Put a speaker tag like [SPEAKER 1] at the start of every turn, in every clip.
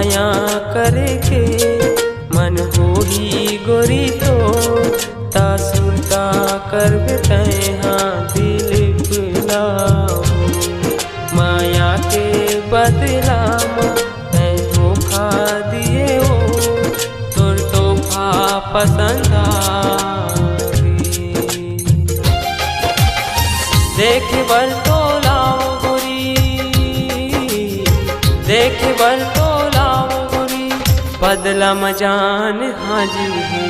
[SPEAKER 1] माया करे के मन होही गोरी तो ता सुनता करबे तैहा दिल बुलाओ। माया के बदला मैं धोखा दिए हो तोर तोहफा पसंद देख बल तो लाओ गोरी, देख बल तो लाओ गोरी बदला मजान हाजिर है।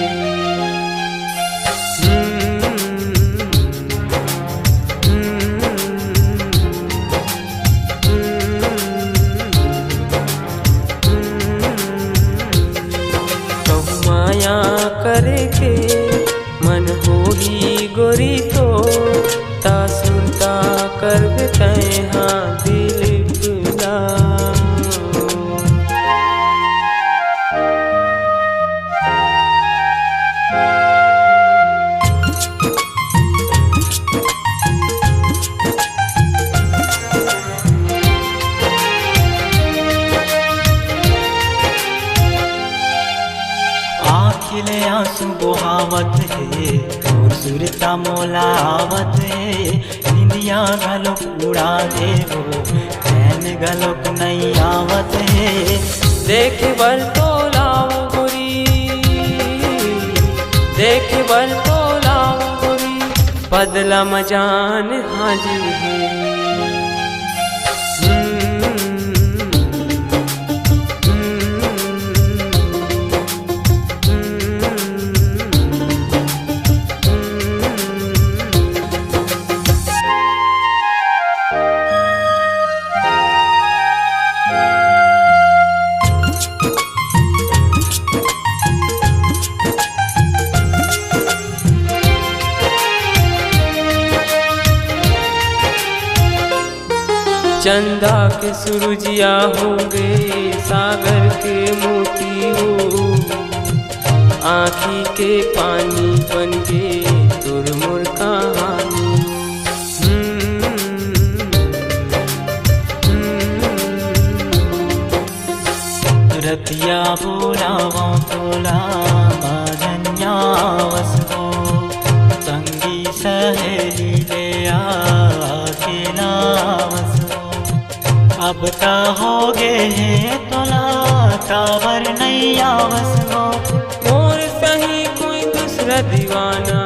[SPEAKER 1] कहूँ माया करे के मन होही गोरी तो ता सुनता करबे तैहा दिल बुलाओ।
[SPEAKER 2] आँखिले आंसू बहावत है और सुरता मोलावत है। निंदिया गलोक उड़ा दे हो चैन गलोक नहीं आवत है।
[SPEAKER 1] देख बल तो लाओ गोरी, देख बल तो लाओ गोरी बदला मजान हाजिर है। चंदा के सूरजिया होंगे सागर के मोती हो। आँखी के पानी बन के तुर मुर कहानी।
[SPEAKER 2] रतिया बोलावा तोला बाजन्या वसो संगी सहेली ले अकेला वसो। अब ता हो गए हैं तोला काबर नहीं आवसो।
[SPEAKER 1] और सही कोई दूसरा दीवाना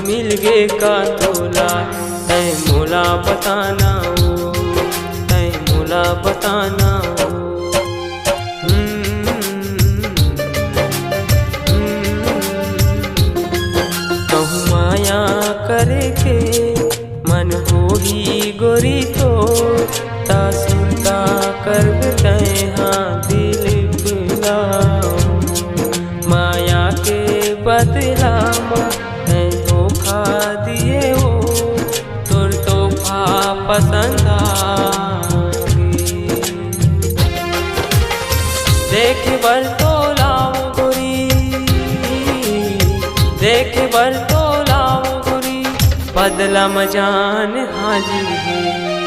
[SPEAKER 1] मिल गे का तोला तै मोला बताना हो, तै मोला बताना हो। कहूँ माया करे के मन होही गोरी तो ता सुनता करबे तैहा दिल बुलाओ। माया के बदला मैं धोखा दिए हो तोर तोहफा पसंद देख बल तो लाओ गोरी, देख बल तो लाओ गोरी बदला मजान हाजिर है।